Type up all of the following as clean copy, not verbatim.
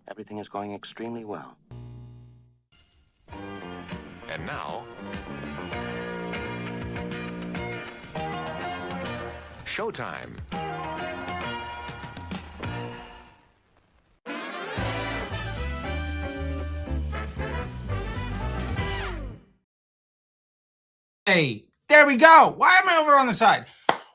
Everything is going extremely well. And now, showtime. Hey, there we go. Why am I over on the side?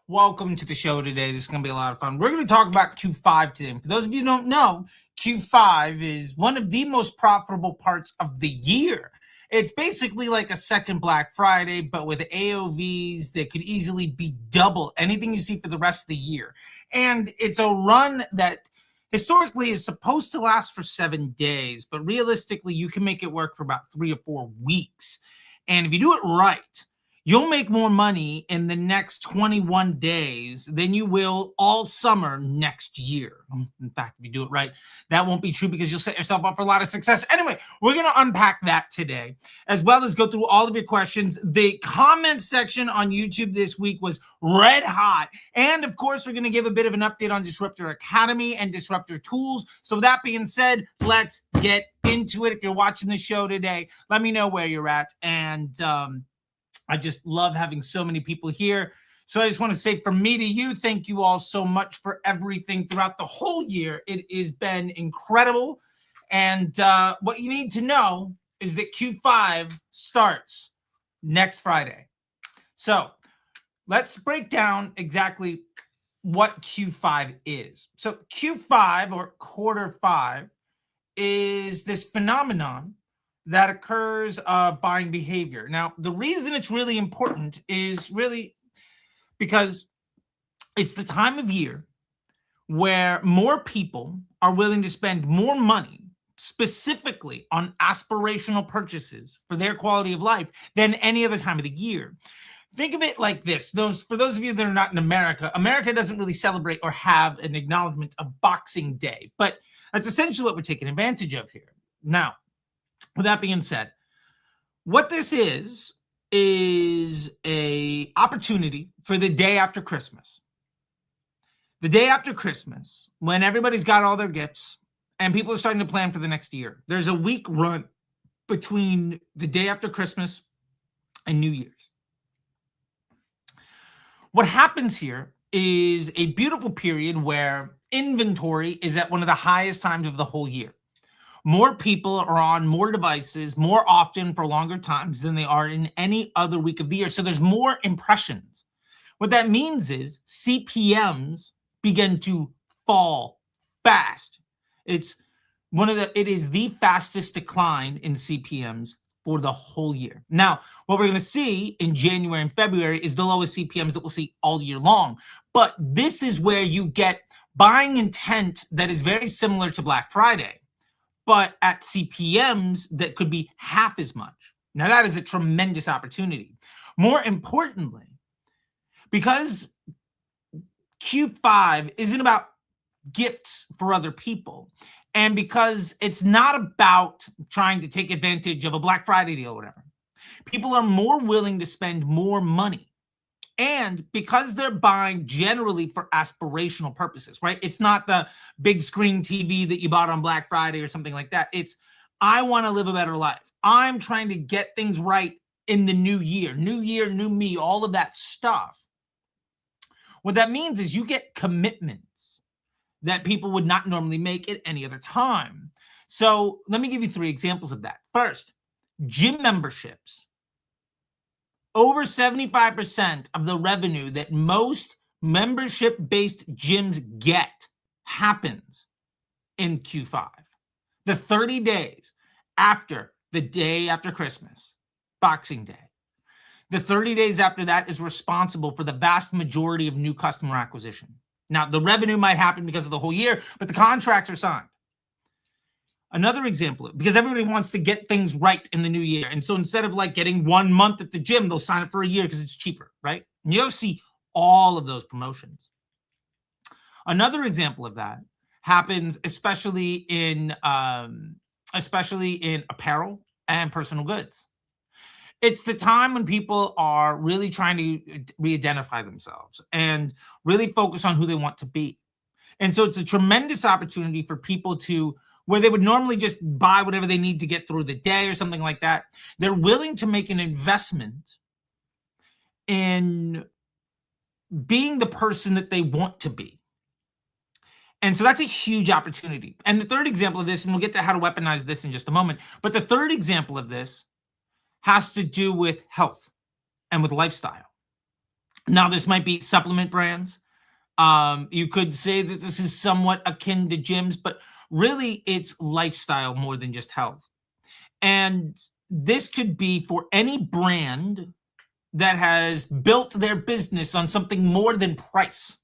Welcome to the show today. This is going to be a lot of fun. We're going to talk about Q5 today. And for those of you who don't know, Q5 is one of the most profitable parts of the year. It's basically like a second Black Friday, but with AOVs that could easily be double anything you see for the rest of the year. And it's a run that historically is supposed to last for 7 days, but realistically, you can make it work for about 3 or 4 weeks. And if you do it right, you'll make more money in the next 21 days than you will all summer next year. In fact, if you do it right, that won't be true because you'll set yourself up for a lot of success. Anyway, we're going to unpack that today, as well as go through all of your questions. The comment section on YouTube this week was red hot. And of course, we're going to give a bit of an update on Disruptor Academy and Disruptor tools. So with that being said, let's get into it. If you're watching the show today, let me know where you're at. And I just love having so many people here. So I just want to say from me to you, thank you all so much for everything throughout the whole year. It has been incredible. And what you need to know is that Q5 starts next Friday. So let's break down exactly what Q5 is. So Q5 or quarter 5 is this phenomenon that occurs buying behavior. Now, the reason it's really important is really because it's the time of year where more people are willing to spend more money specifically on aspirational purchases for their quality of life than any other time of the year. Think of it like this. For those of you that are not in America, America doesn't really celebrate or have an acknowledgement of Boxing Day, but that's essentially what we're taking advantage of here. Now, with that being said, what this is a opportunity for the day after Christmas. The day after Christmas, when everybody's got all their gifts and people are starting to plan for the next year. There's a week run between the day after Christmas and New Year's. What happens here is a beautiful period where inventory is at one of the highest times of the whole year. More people are on more devices more often for longer times than they are in any other week of the year. So there's more impressions. What that means is CPMs begin to fall fast. It is the fastest decline in CPMs for the whole year. Now, what we're going to see in January and February is the lowest CPMs that we'll see all year long. But this is where you get buying intent that is very similar to Black Friday, but at CPMs that could be half as much. Now, that is a tremendous opportunity. More importantly, because Q5 isn't about gifts for other people, and because it's not about trying to take advantage of a Black Friday deal or whatever, people are more willing to spend more money. And because they're buying generally for aspirational purposes, right? It's not the big screen TV that you bought on Black Friday or something like that. It's, I want to live a better life. I'm trying to get things right in the new year, new me, all of that stuff. What that means is you get commitments that people would not normally make at any other time. So let me give you 3 examples of that. First, gym memberships. Over 75% of the revenue that most membership-based gyms get happens in Q5. The 30 days after the day after Christmas, Boxing Day. The 30 days after that is responsible for the vast majority of new customer acquisition. Now, the revenue might happen because of the whole year, but the contracts are signed. Another example, because everybody wants to get things right in the new year. And so instead of like getting 1 month at the gym, they'll sign up for a year because it's cheaper, right? And you'll see all of those promotions. Another example of that happens especially in apparel and personal goods. It's the time when people are really trying to re-identify themselves and really focus on who they want to be. And so it's a tremendous opportunity for people to where they would normally just buy whatever they need to get through the day or something like that. They're willing to make an investment in being the person that they want to be. And so that's a huge opportunity. And the third example of this, and we'll get to how to weaponize this in just a moment, but the third example of this has to do with health and with lifestyle. Now, this might be supplement brands. You could say that this is somewhat akin to gyms, but really it's lifestyle more than just health. And this could be for any brand that has built their business on something more than price.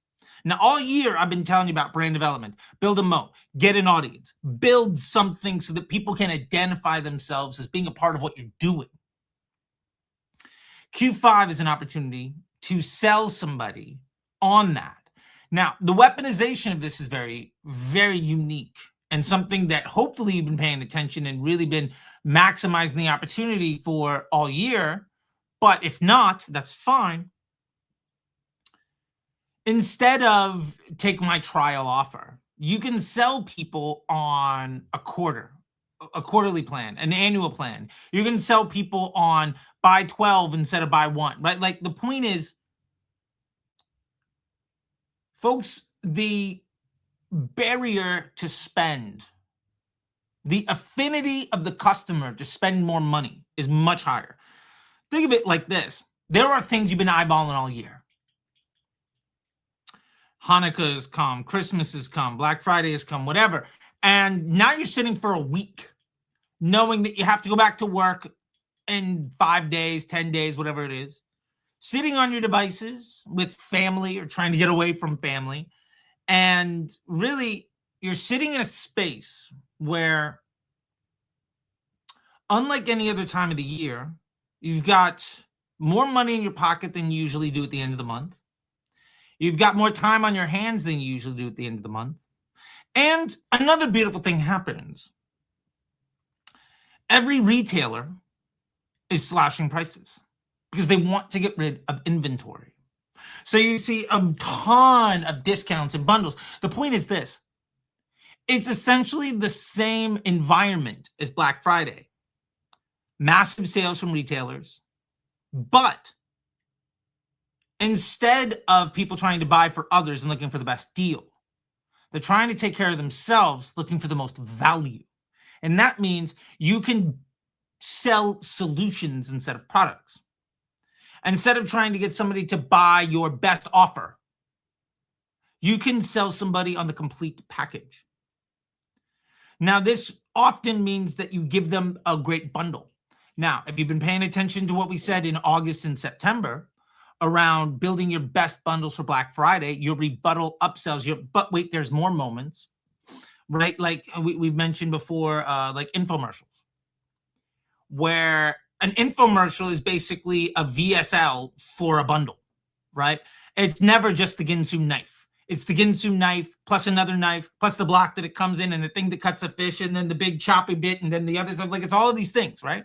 Now, all year, I've been telling you about brand development. Build a moat, get an audience, build something so that people can identify themselves as being a part of what you're doing. Q5 is an opportunity to sell somebody on that. Now, the weaponization of this is very, very unique and something that hopefully you've been paying attention and really been maximizing the opportunity for all year. But if not, that's fine. Instead of take my trial offer, you can sell people on a quarterly plan, an annual plan. You can sell people on buy 12 instead of buy 1, right? Like the point is, folks, the barrier to spend, the affinity of the customer to spend more money is much higher. Think of it like this. There are things you've been eyeballing all year. Hanukkah has come, Christmas has come, Black Friday has come, whatever. And now you're sitting for a week knowing that you have to go back to work in 5 days, 10 days, whatever it is, sitting on your devices with family or trying to get away from family. And really, you're sitting in a space where, unlike any other time of the year, you've got more money in your pocket than you usually do at the end of the month. You've got more time on your hands than you usually do at the end of the month. And another beautiful thing happens. Every retailer is slashing prices because they want to get rid of inventory. So you see a ton of discounts and bundles. The point is this. It's essentially the same environment as Black Friday. Massive sales from retailers, but instead of people trying to buy for others and looking for the best deal, they're trying to take care of themselves, looking for the most value. And that means you can sell solutions instead of products. Instead of trying to get somebody to buy your best offer, you can sell somebody on the complete package. Now, this often means that you give them a great bundle. Now, if you've been paying attention to what we said in August and September, around building your best bundles for Black Friday, your rebuttal upsells, but wait, there's more moments, right? Like we've mentioned before, like infomercials, where an infomercial is basically a VSL for a bundle, right? It's never just the Ginsu knife. It's the Ginsu knife plus another knife, plus the block that it comes in and the thing that cuts a fish and then the big choppy bit and then the other stuff. Like it's all of these things, right?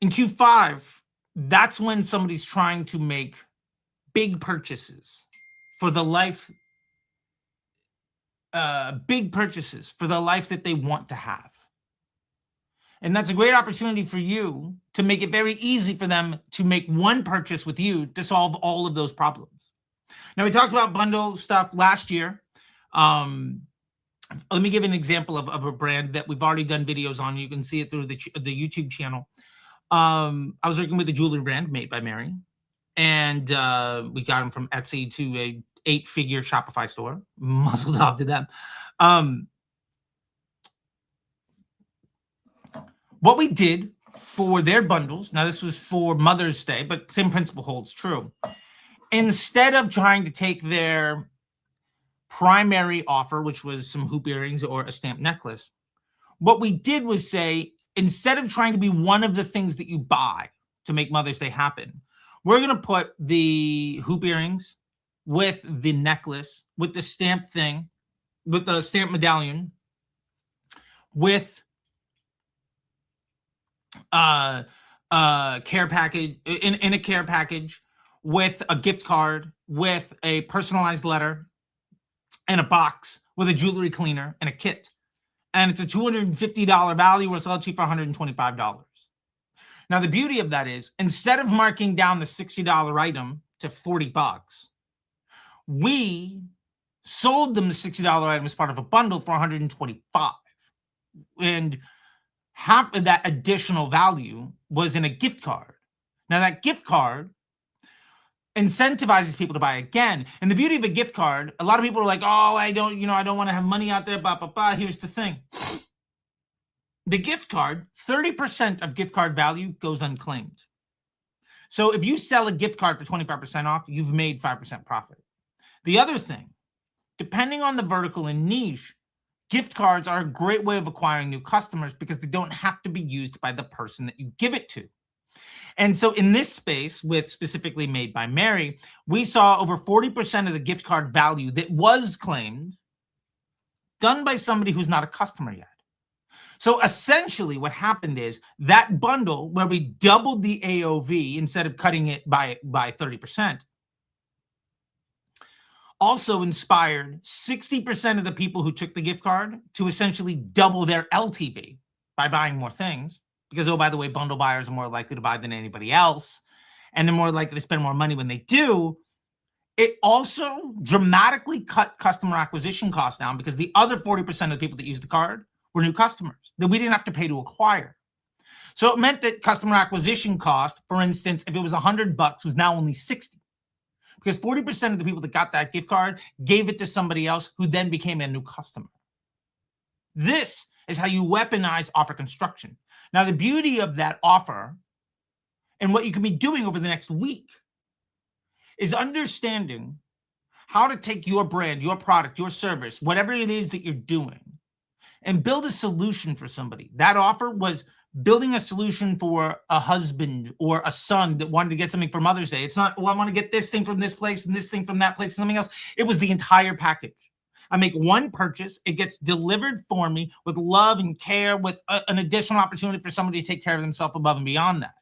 In Q5, that's when somebody's trying to make big purchases for the life, big purchases for the life that they want to have. And that's a great opportunity for you to make it very easy for them to make one purchase with you to solve all of those problems. Now, we talked about bundle stuff last year. Let me give an example of a brand that we've already done videos on. You can see it through the YouTube channel. I was working with a jewelry brand made by Mary, and we got them from Etsy to a 8-figure Shopify store. Muzzled off to them. What we did for their bundles, now this was for Mother's Day, but same principle holds true. Instead of trying to take their primary offer, which was some hoop earrings or a stamped necklace, what we did was say, instead of trying to be one of the things that you buy to make Mother's Day happen, we're going to put the hoop earrings with the necklace, with the stamped thing, with the stamped medallion, with care package, in a care package, with a gift card, with a personalized letter, and a box with a jewelry cleaner and a kit. And it's a $250 value. We're selling cheap for $125. Now, the beauty of that is, instead of marking down the $60 item to $40, we sold them the $60 item as part of a bundle for $125. And half of that additional value was in a gift card. Now, that gift card incentivizes people to buy again. And the beauty of a gift card, a lot of people are like, oh, I don't want to have money out there, blah, blah, blah. Here's the thing. The gift card, 30% of gift card value goes unclaimed. So if you sell a gift card for 25% off, you've made 5% profit. The other thing, depending on the vertical and niche, gift cards are a great way of acquiring new customers because they don't have to be used by the person that you give it to. And so in this space, with specifically Made by Mary, we saw over 40% of the gift card value that was claimed done by somebody who's not a customer yet. So essentially what happened is that bundle where we doubled the AOV instead of cutting it by 30%, also inspired 60% of the people who took the gift card to essentially double their LTV by buying more things. Because, oh, by the way, bundle buyers are more likely to buy than anybody else, and they're more likely to spend more money when they do. It also dramatically cut customer acquisition costs down because the other 40% of the people that used the card were new customers that we didn't have to pay to acquire. So it meant that customer acquisition cost, for instance, if it was $100, was now only 60. Because 40% of the people that got that gift card gave it to somebody else who then became a new customer. This is how you weaponize offer construction. Now, the beauty of that offer and what you can be doing over the next week is understanding how to take your brand, your product, your service, whatever it is that you're doing, and build a solution for somebody. That offer was building a solution for a husband or a son that wanted to get something for Mother's Day. It's not, well, I want to get this thing from this place and this thing from that place and something else. It was the entire package. I make one purchase, it gets delivered for me with love and care, with an additional opportunity for somebody to take care of themselves above and beyond that.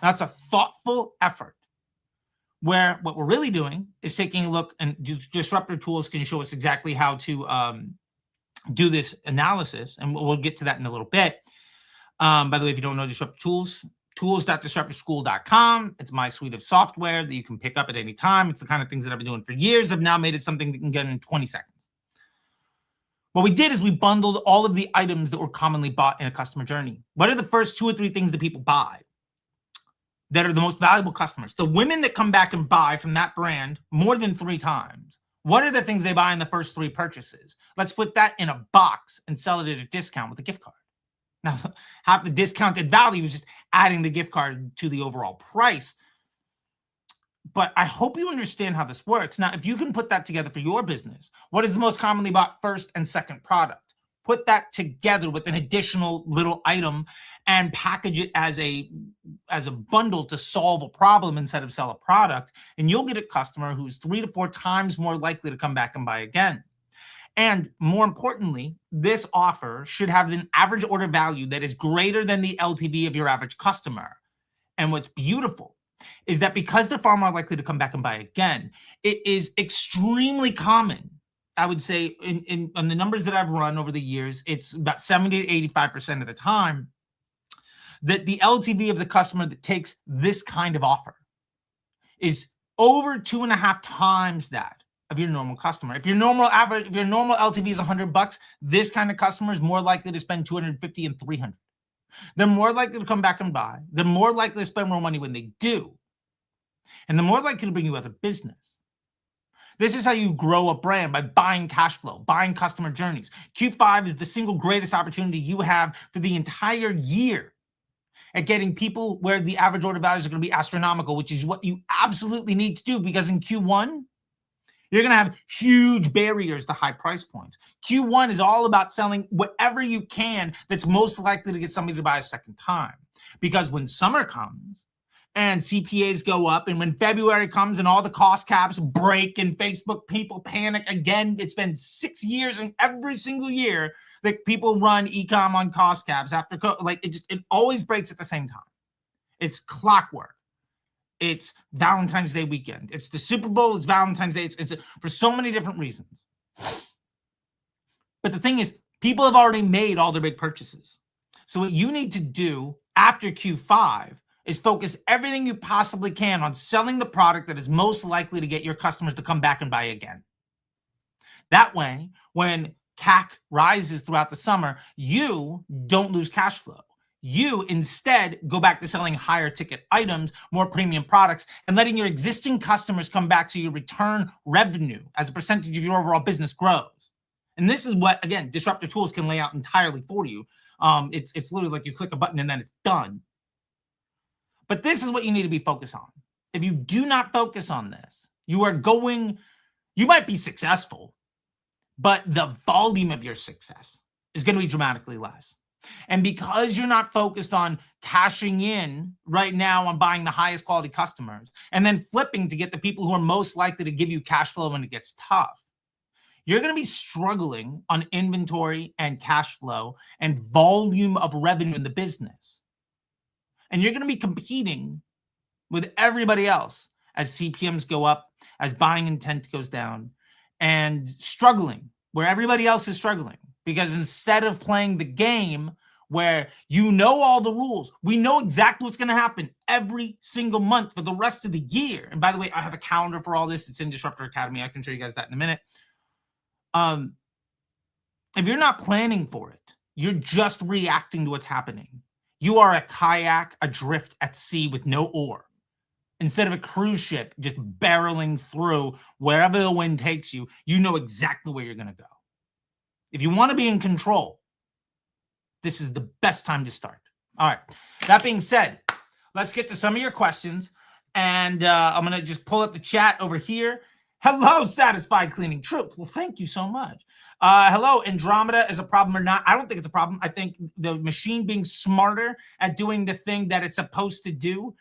That's a thoughtful effort where what we're really doing is taking a look, and Disruptor tools can show us exactly how to do this analysis, and we'll get to that in a little bit. By the way, if you don't know Disruptor tools, tools.disruptorschool.com. It's my suite of software that you can pick up at any time. It's the kind of things that I've been doing for years. I've now made it something that can get in 20 seconds. What we did is we bundled all of the items that were commonly bought in a customer journey. What are the first 2 or 3 things that people buy that are the most valuable customers? The women that come back and buy from that brand more than 3 times. What are the things they buy in the first 3 purchases? Let's put that in a box and sell it at a discount with a gift card. Now, half the discounted value is just adding the gift card to the overall price. But I hope you understand how this works. Now, if you can put that together for your business, what is the most commonly bought first and second product? Put that together with an additional little item and package it as a bundle to solve a problem instead of sell a product. And you'll get a customer who's 3 to 4 times more likely to come back and buy again. And more importantly, this offer should have an average order value that is greater than the LTV of your average customer. And what's beautiful is that because they're far more likely to come back and buy again, it is extremely common. I would say in the numbers that I've run over the years, it's about 70 to 85% of the time that the LTV of the customer that takes this kind of offer is over 2.5 times that of your normal customer. If your normal LTV is $100, this kind of customer is more likely to spend $250 and $300. They're more likely to come back and buy. They're more likely to spend more money when they do. And they're more likely to bring you other business. This is how you grow a brand, by buying cash flow, buying customer journeys. Q5 is the single greatest opportunity you have for the entire year at getting people where the average order values are going to be astronomical, which is what you absolutely need to do, because in Q1, you're going to have huge barriers to high price points. Q1 is all about selling whatever you can that's most likely to get somebody to buy a second time. Because when summer comes and CPAs go up, and when February comes and all the cost caps break and Facebook people panic again, it's been 6 years, and every single year that people run e-com on cost caps after, it always breaks at the same time. It's clockwork. It's Valentine's Day weekend. It's the Super Bowl. It's Valentine's Day. It's for so many different reasons. But the thing is, people have already made all their big purchases. So what you need to do after Q5 is focus everything you possibly can on selling the product that is most likely to get your customers to come back and buy again. That way, when CAC rises throughout the summer, you don't lose cash flow. You instead go back to selling higher ticket items, more premium products, and letting your existing customers come back so your return revenue as a percentage of your overall business grows. And this is what, again, Disruptor tools can lay out entirely for you. It's literally like you click a button and then it's done. But this is what you need to be focused on. If you do not focus on this, you might be successful, but the volume of your success is going to be dramatically less. And because you're not focused on cashing in right now on buying the highest quality customers and then flipping to get the people who are most likely to give you cash flow when it gets tough, you're going to be struggling on inventory and cash flow and volume of revenue in the business. And you're going to be competing with everybody else as CPMs go up, as buying intent goes down, and struggling where everybody else is struggling. Because instead of playing the game where you know all the rules, we know exactly what's going to happen every single month for the rest of the year. And by the way, I have a calendar for all this. It's in Disruptor Academy. I can show you guys that in a minute. If you're not planning for it, you're just reacting to what's happening. You are a kayak adrift at sea with no oar, instead of a cruise ship just barreling through wherever the wind takes you. You know exactly where you're going to go. If you want to be in control, this is the best time to start. All right. That being said, let's get to some of your questions. And I'm going to just pull up the chat over here. Hello, Satisfied Cleaning Truth. Well, thank you so much. Hello, Andromeda is a problem or not? I don't think it's a problem. I think the machine being smarter at doing the thing that it's supposed to do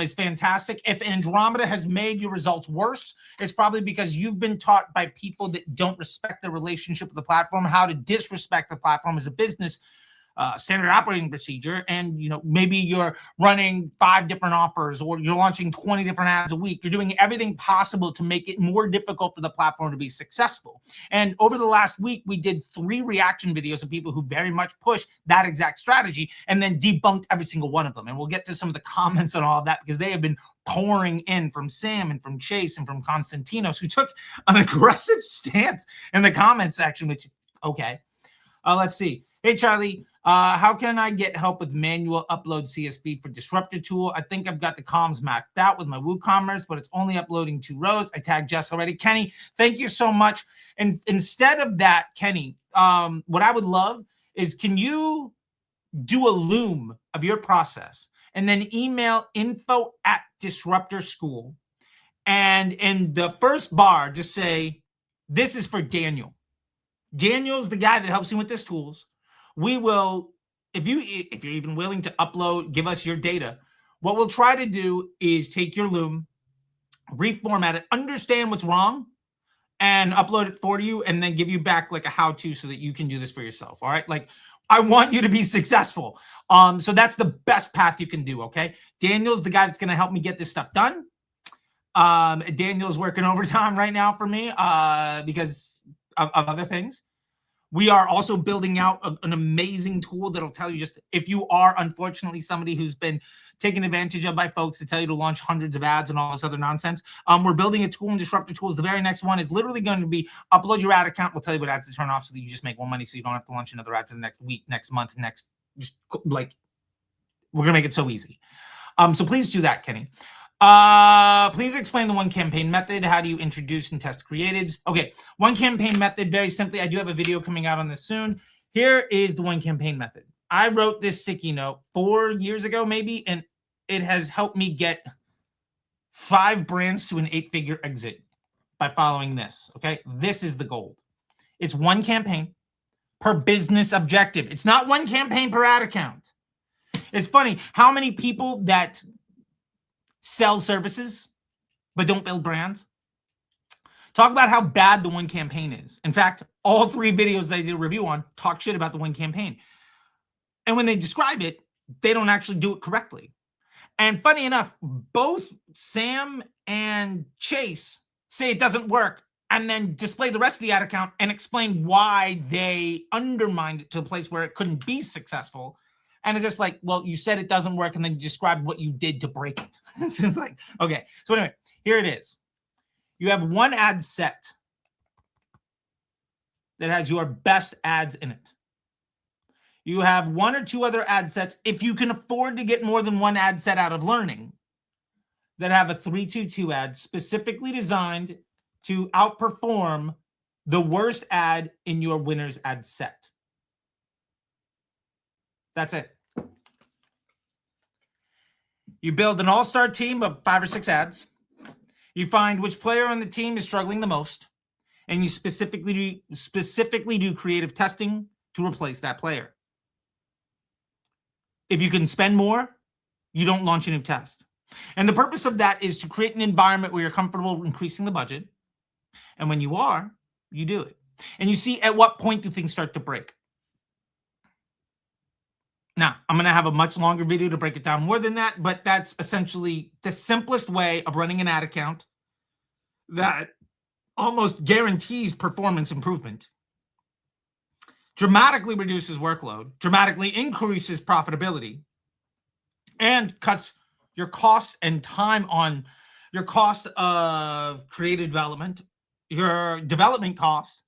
is fantastic. If Andromeda has made your results worse, it's probably because you've been taught by people that don't respect the relationship with the platform how to disrespect the platform as a business standard operating procedure. And, you know, maybe you're running 5 different offers or you're launching 20 different ads a week. You're doing everything possible to make it more difficult for the platform to be successful. And over the last week, we did 3 reaction videos of people who very much push that exact strategy and then debunked every single one of them. And we'll get to some of the comments on all of that because they have been pouring in from Sam and from Chase and from Konstantinos, who took an aggressive stance in the comment section, which, okay. Let's see. Hey, Charlie, how can I get help with manual upload CSV for Disruptor tool? I think I've got the comms mapped out with my WooCommerce, but it's only uploading 2 rows. I tagged Jess already. Kenny, thank you so much. And instead of that, Kenny, what I would love is, can you do a loom of your process and then email info@Disruptor School, and in the first bar, just say, this is for Daniel. Daniel's the guy that helps me with this tools. We will, if you're even willing to upload, give us your data. What we'll try to do is take your loom, reformat it, understand what's wrong, and upload it for you, and then give you back like a how-to so that you can do this for yourself. All right. Like, I want you to be successful. So that's the best path you can do. Okay. Daniel's the guy that's going to help me get this stuff done. Daniel's working overtime right now for me because of other things. We are also building out an amazing tool that'll tell you, just if you are unfortunately somebody who's been taken advantage of by folks to tell you to launch hundreds of ads and all this other nonsense. We're building a tool in Disruptor Tools. The very next one is literally going to be upload your ad account. We'll tell you what ads to turn off so that you just make more money, so you don't have to launch another ad for the next week, next month, just like, we're going to make it so easy. So please do that, Kenny. Please explain the 1 campaign method. How do you introduce and test creatives? Okay, 1 campaign method, very simply. I do have a video coming out on this soon. Here is the 1 campaign method. I wrote this sticky note 4 years ago, maybe, and it has helped me get 5 brands to an 8-figure exit by following this. Okay, this is the gold. It's 1 campaign per business objective. It's not 1 campaign per ad account. It's funny how many people that sell services but don't build brands talk about how bad the 1 campaign is. In fact, all 3 videos they did a review on talk shit about the 1 campaign. And when they describe it, they don't actually do it correctly. And funny enough, both Sam and Chase say it doesn't work and then display the rest of the ad account and explain why they undermined it to a place where it couldn't be successful. And it's just like, well, you said it doesn't work, and then you described what you did to break it. It's just like, okay. So anyway, here it is. You have one ad set that has your best ads in it. You have one or two other ad sets, if you can afford to get more than one ad set out of learning, that have a 3-2-2 ad specifically designed to outperform the worst ad in your winner's ad set. That's it. You build an all-star team of 5 or 6 ads. You find which player on the team is struggling the most, and you specifically do creative testing to replace that player. If you can spend more, you don't launch a new test. And the purpose of that is to create an environment where you're comfortable increasing the budget. And when you are, you do it. And you see at what point do things start to break. Now, I'm going to have a much longer video to break it down more than that, but that's essentially the simplest way of running an ad account that almost guarantees performance improvement, dramatically reduces workload, dramatically increases profitability, and cuts your cost and time on your cost of creative development, your development cost,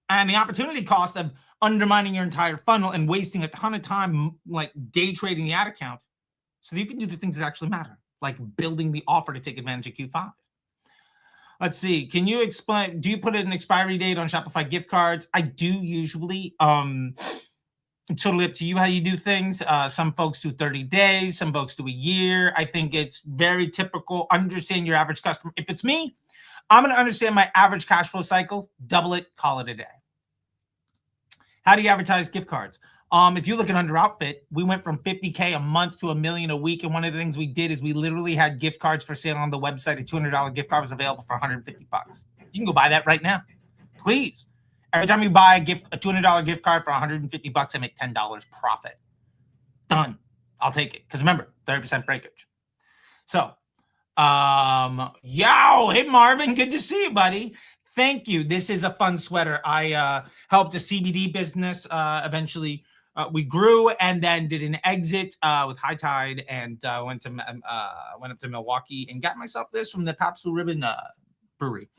and the opportunity cost of undermining your entire funnel and wasting a ton of time like day trading the ad account so that you can do the things that actually matter, like building the offer to take advantage of Q5. Let's see. Can you explain, do you put an expiry date on Shopify gift cards? I do usually. It's totally up to you how you do things. Some folks do 30 days. Some folks do a year. I think it's very typical. Understand your average customer. If it's me, I'm going to understand my average cash flow cycle, double it, call it a day. How do you advertise gift cards? If you look at Under Outfit, we went from 50K a month to $1 million a week. And one of the things we did is we literally had gift cards for sale on the website. A $200 gift card was available for $150. You can go buy that right now. Please. Every time you buy a $200 gift card for $150, I make $10 profit. Done. I'll take it. Because remember, 30% breakage. So, hey Marvin, good to see you, buddy. Thank you. This is a fun sweater. I helped a CBD business. Eventually, we grew and then did an exit with High Tide and went up to Milwaukee and got myself this from the Pabst Blue Ribbon brewery.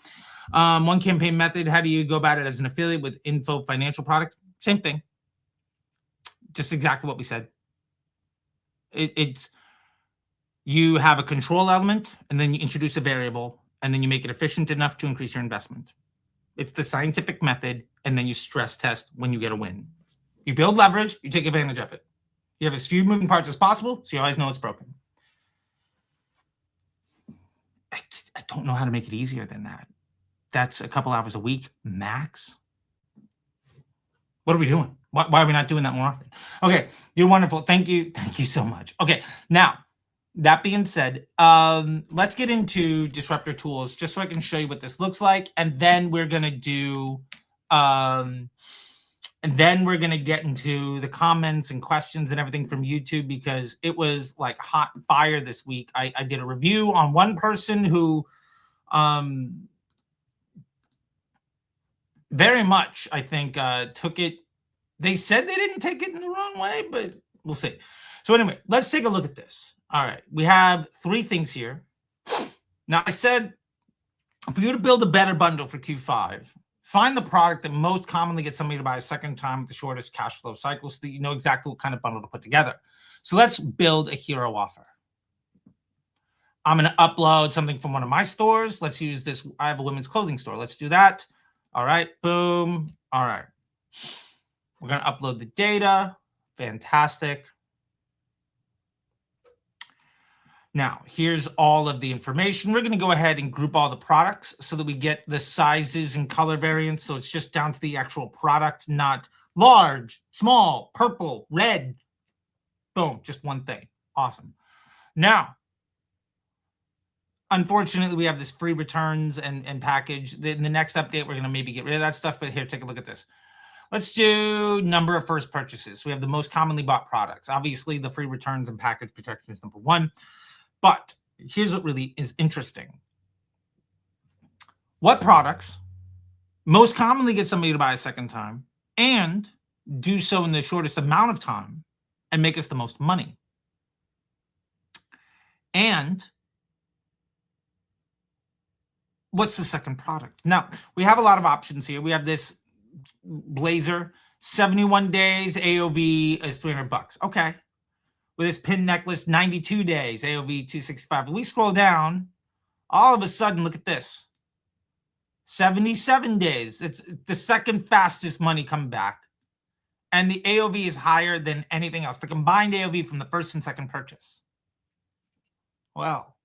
One campaign method. How do you go about it as an affiliate with info financial product? Same thing. Just exactly what we said. It's you have a control element and then you introduce a variable and then you make it efficient enough to increase your investment. It's the scientific method, and then you stress test when you get a win. You build leverage, you take advantage of it. You have as few moving parts as possible, so you always know it's broken. I don't know how to make it easier than that. That's a couple hours a week, max. What are we doing? Why are we not doing that more often? Okay, you're wonderful. Thank you. Thank you so much. Okay, now, that being said, let's get into Disruptor tools just so I can show you what this looks like. And then we're going to do, get into the comments and questions and everything from YouTube, because it was like hot fire this week. I did a review on one person who very much, I think, took it. They said they didn't take it in the wrong way, but we'll see. So anyway, let's take a look at this. All right, we have 3 things here. Now, I said for you to build a better bundle for Q5, find the product that most commonly gets somebody to buy a second time with the shortest cash flow cycle so that you know exactly what kind of bundle to put together. So let's build a hero offer. I'm going to upload something from one of my stores. Let's use this. I have a women's clothing store. Let's do that. All right, boom. All right. We're going to upload the data. Fantastic. Now, here's all of the information. We're going to go ahead and group all the products so that we get the sizes and color variants. So it's just down to the actual product, not large, small, purple, red. Boom, just one thing. Awesome. Now, unfortunately, we have this free returns and package. In the next update, we're going to maybe get rid of that stuff. But here, take a look at this. Let's do number of first purchases. So we have the most commonly bought products. Obviously, the free returns and package protection is number 1. But here's what really is interesting. What products most commonly get somebody to buy a second time and do so in the shortest amount of time and make us the most money? And what's the second product? Now, we have a lot of options here. We have this blazer, 71 days, AOV is $300. Okay. With this pin necklace, 92 days, AOV $265. If we scroll down, all of a sudden, look at this. 77 days. It's the second fastest money coming back. And the AOV is higher than anything else. The combined AOV from the first and second purchase. Well,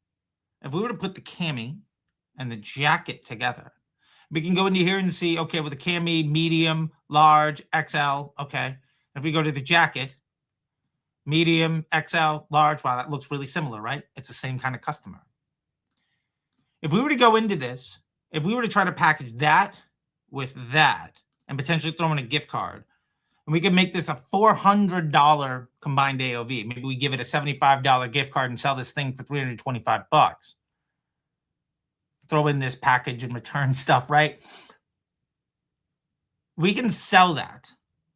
if we were to put the cami and the jacket together, we can go into here and see, okay, with the cami, medium, large, XL, okay. If we go to the jacket, medium, XL, large, wow, that looks really similar, right? It's the same kind of customer. If we were to go into this, if we were to try to package that with that and potentially throw in a gift card, and we can make this a $400 combined AOV. Maybe we give it a $75 gift card and sell this thing for $325. Throw in this package and return stuff, right? We can sell that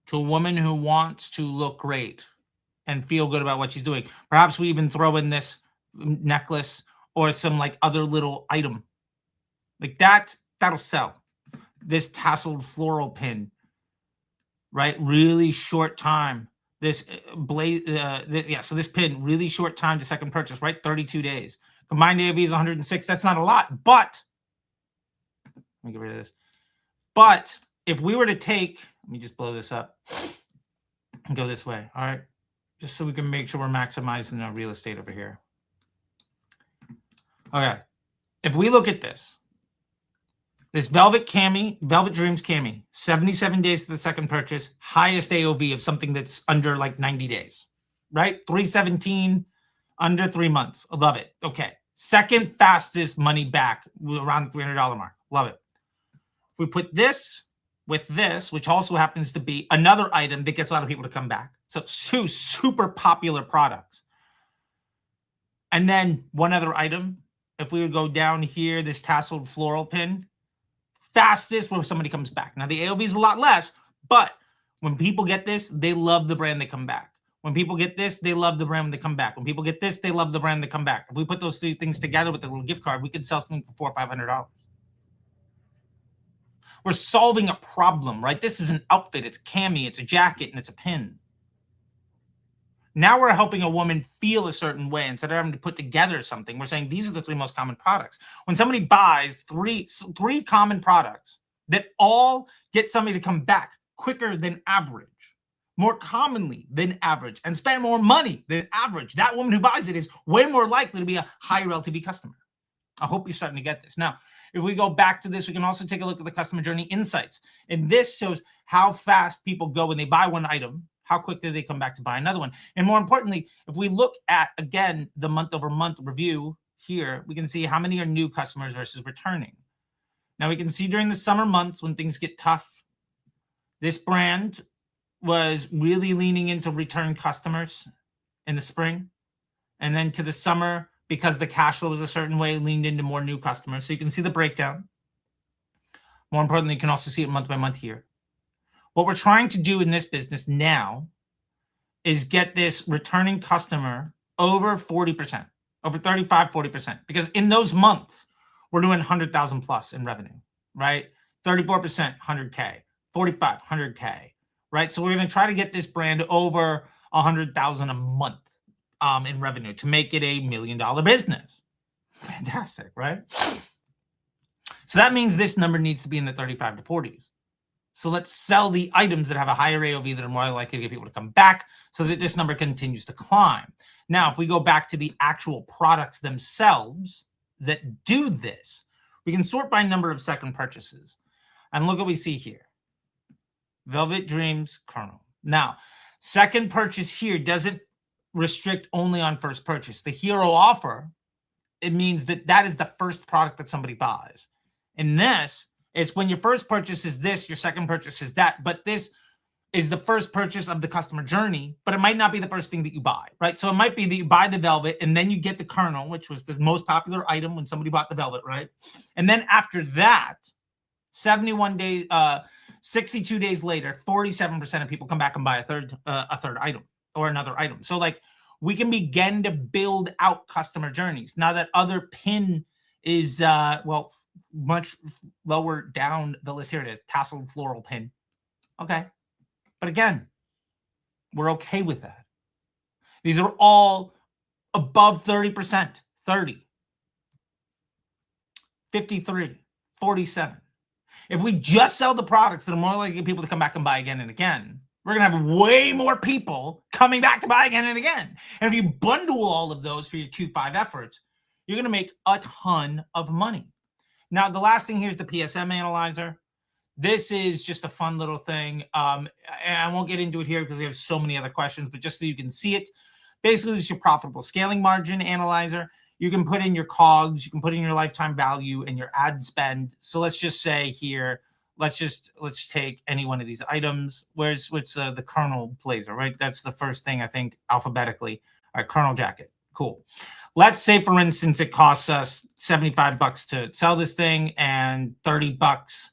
to a woman who wants to look great and feel good about what she's doing. Perhaps we even throw in this necklace or some like other little item. Like that'll sell. This tasseled floral pin, right? Really short time. This so this pin, really short time to second purchase, right? 32 days. Combined AOV is 106. That's not a lot, but let me get rid of this. But if we were to take, let me just blow this up and go this way. All right. Just so we can make sure we're maximizing our real estate over here. Okay. If we look at this Velvet Dreams cami, 77 days to the second purchase, highest AOV of something that's under like 90 days, right? 317, under 3 months. I love it. Okay. Second fastest money back, around the $300 mark. Love it. We put this with this, which also happens to be another item that gets a lot of people to come back. So 2 super popular products. And then one other item, if we would go down here, this tasseled floral pin, fastest where somebody comes back. Now the AOV is a lot less, but when people get this, they love the brand, they come back. When people get this, they love the brand when they come back. When people get this, they love the brand, they come back. If we put those 3 things together with a little gift card, we could sell something for $400 or $500. We're solving a problem, right? This is an outfit. It's cami, it's a jacket, and it's a pin. Now we're helping a woman feel a certain way instead of having to put together something. We're saying these are the 3 most common products. When somebody buys three common products that all get somebody to come back quicker than average, more commonly than average, and spend more money than average, that woman who buys it is way more likely to be a higher LTV customer. I hope you're starting to get this. Now, if we go back to this, we can also take a look at the customer journey insights. And this shows how fast people go when they buy one item, how quickly they come back to buy another one. And more importantly, if we look at, again, the month-over-month review here, we can see how many are new customers versus returning. Now, we can see during the summer months when things get tough, this brand was really leaning into return customers in the spring. And then to the summer, because the cash flow was a certain way, leaned into more new customers. So you can see the breakdown. More importantly, you can also see it month by month here. What we're trying to do in this business now is get this returning customer over 40%, over 35, 40%. Because in those months, we're doing 100,000 plus in revenue, right? 34%, 100K, 45, 100K, right? So we're going to try to get this brand over 100,000 a month in revenue to make it $1 million business. Fantastic, right? So that means this number needs to be in the 35 to 40s. So let's sell the items that have a higher AOV that are more likely to get people to come back so that this number continues to climb. Now, if we go back to the actual products themselves that do this, we can sort by number of second purchases. And look what we see here. Velvet Dreams Kernel. Now, second purchase here doesn't restrict only on first purchase. The hero offer, it means that that is the first product that somebody buys. And this is when your first purchase is this, your second purchase is that. But this is the first purchase of the customer journey, but it might not be the first thing that you buy, right? So it might be that you buy the velvet and then you get the kernel, which was the most popular item when somebody bought the velvet, right? And then after that, 71 days, 62 days later, 47% of people come back and buy a third item or another item. So like we can begin to build out customer journeys. Now that other pin is, much lower down the list. Here it is, tasseled floral pin. Okay. But again, we're okay with that. These are all above 30%, 30, 53, 47. If we just sell the products that are more likely people to come back and buy again and again, we're going to have way more people coming back to buy again and again. And if you bundle all of those for your Q5 efforts, you're going to make a ton of money. Now, the last thing here is the PSM analyzer. This is just a fun little thing. And I won't get into it here because we have so many other questions, but just so you can see it. Basically, this is your profitable scaling margin analyzer. You can put in your COGS, you can put in your lifetime value and your ad spend. So let's just say here, let's take any one of these items. Where's the kernel blazer, right? That's the first thing I think alphabetically. All right, kernel jacket, cool. Let's say, for instance, it costs us $75 to sell this thing and $30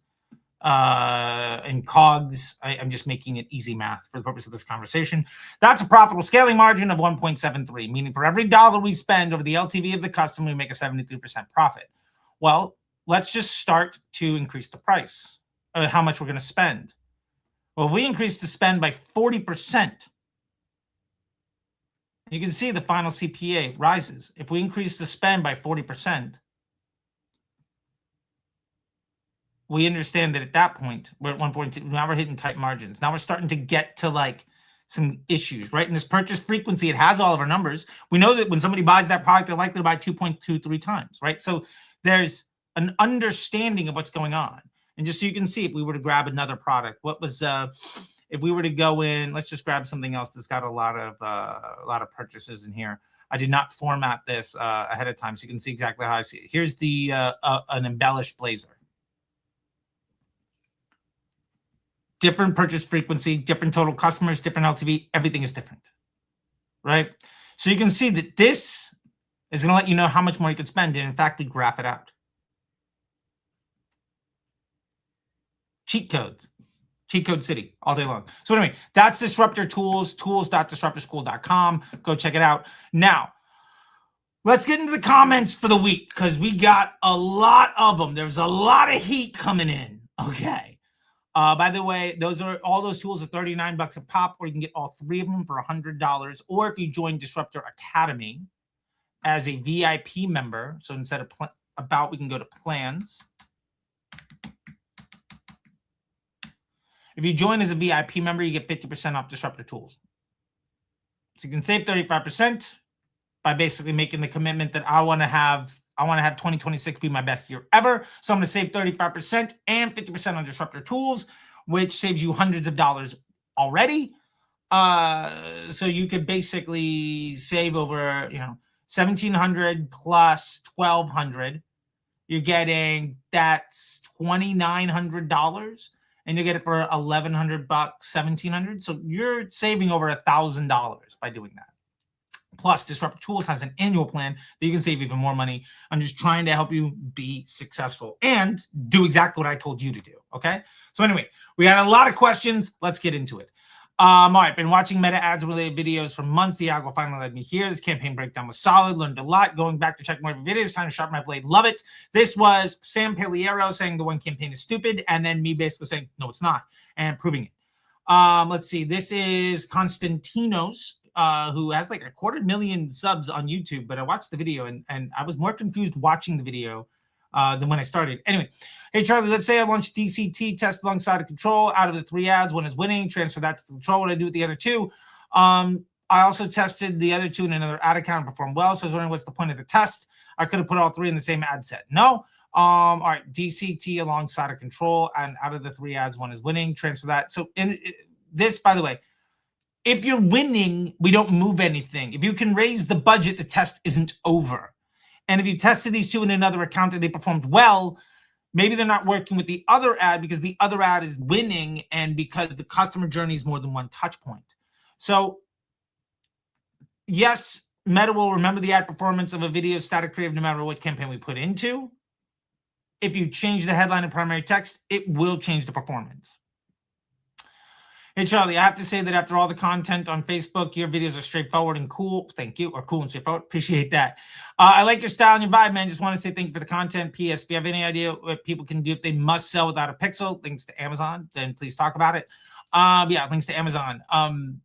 in COGS. I'm just making it easy math for the purpose of this conversation. That's a profitable scaling margin of 1.73, meaning for every dollar we spend over the LTV of the customer, we make a 73% profit. Well, let's just start to increase the price of how much we're going to spend. Well, if we increase the spend by 40%, you can see the final CPA rises. If we increase the spend by 40%, we understand that at that point, we're at 1.2. Now we're hitting tight margins. Now we're starting to get to like some issues, right? In this purchase frequency, it has all of our numbers. We know that when somebody buys that product, they're likely to buy 2.23 times, right? So there's an understanding of what's going on. And just so you can see, if we were to grab another product, what was, if we were to go in, let's just grab something else that's got a lot of purchases in here. I did not format this ahead of time, so you can see exactly how I see it. Here's the an embellished blazer. Different purchase frequency, different total customers, different LTV, everything is different, right? So you can see that this is going to let you know how much more you could spend. And in fact, we graph it out. Cheat codes, cheat code city all day long. So anyway, that's Disruptor Tools, tools.disruptorschool.com. Go check it out. Now, let's get into the comments for the week because we got a lot of them. There's a lot of heat coming in. Okay. By the way, all those tools are $39 a pop, or you can get all three of them for $100. Or if you join Disruptor Academy as a VIP member, so instead of we can go to plans. If you join as a VIP member, you get 50% off Disruptor Tools. So you can save 35% by basically making the commitment that I want to have 2026 be my best year ever. So I'm going to save 35% and 50% on Disruptor Tools, which saves you hundreds of dollars already. So you could basically save over, $1,700 plus $1,200. You're getting that's $2,900. And you get it for $1,100, $1,700. So you're saving over $1,000 by doing that. Plus, Disruptor Tools has an annual plan that you can save even more money. I'm just trying to help you be successful and do exactly what I told you to do. Okay. So anyway, we got a lot of questions. Let's get into it. All right, been watching meta ads related videos for months. The algo finally led me here. This campaign breakdown was solid. Learned a lot. Going back to check more videos. Time to sharpen my blade. Love it. This was Sam Paliero saying the one campaign is stupid, and then me basically saying no, it's not, and proving it. Let's see. This is Constantinos, who has like 250,000 subs on YouTube. But I watched the video, and I was more confused watching the video than when I started. Anyway, hey, Charlie, let's say I launch DCT test alongside of control. Out of the 3 ads, one is winning. Transfer that to the control. What do I do with the other 2? I also tested the other 2 in another ad account and performed well. So I was wondering what's the point of the test? I could have put all 3 in the same ad set. No. All right, DCT alongside of control. And out of the 3 ads, one is winning. Transfer that. So in this, by the way, if you're winning, we don't move anything. If you can raise the budget, the test isn't over. And if you tested these 2 in another account and they performed well, Maybe they're not working with the other ad because the other ad is winning and because the customer journey is more than one touch point. So yes, Meta will remember the ad performance of a video static creative no matter what campaign we put into. If you change the headline and primary text, it will change the performance. Hey, Charlie, I have to say that after all the content on Facebook, your videos are straightforward and cool. Thank you. Or cool and straightforward. Appreciate that. I like your style and your vibe, man. Just want to say thank you for the content. P.S. If you have any idea what people can do if they must sell without a pixel, links to Amazon, then please talk about it. Yeah, links to Amazon. I'm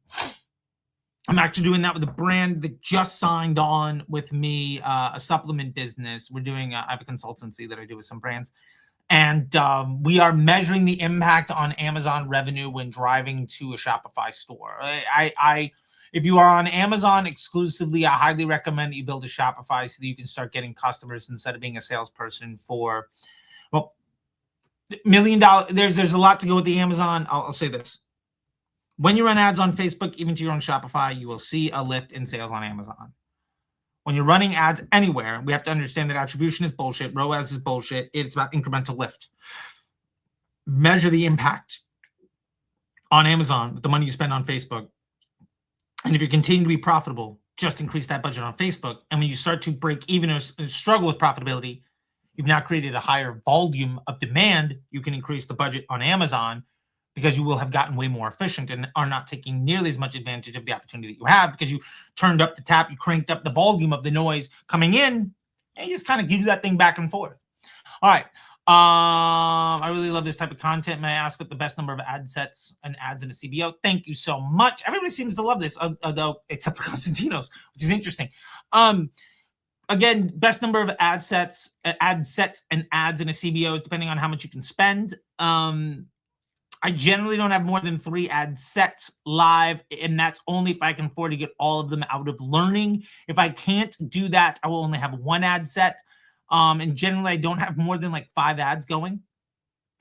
actually doing that with a brand that just signed on with me, a supplement business. We're doing, I have a consultancy that I do with some brands. And we are measuring the impact on Amazon revenue when driving to a Shopify store. If you are on Amazon exclusively, I highly recommend that you build a Shopify so that you can start getting customers instead of being a salesperson for, well, $1 million. There's a lot to go with the Amazon. I'll say this. When you run ads on Facebook, even to your own Shopify, you will see a lift in sales on Amazon. When you're running ads anywhere, we have to understand that attribution is bullshit. ROAS is bullshit. It's about incremental lift. Measure the impact on Amazon with the money you spend on Facebook. And if you continue to be profitable, just increase that budget on Facebook. And when you start to break even or struggle with profitability, you've now created a higher volume of demand. You can increase the budget on Amazon because you will have gotten way more efficient and are not taking nearly as much advantage of the opportunity that you have because you turned up the tap, you cranked up the volume of the noise coming in, and you just kind of do that thing back and forth. All right. I really love this type of content. May I ask what the best number of ad sets and ads in a CBO? Thank you so much. Everybody seems to love this, though, except for Constantinos, which is interesting. Again, best number of ad sets and ads in a CBO is depending on how much you can spend. I generally don't have more than 3 ad sets live, and that's only if I can afford to get all of them out of learning. If I can't do that, I will only have 1 ad set. And generally, I don't have more than like 5 ads going.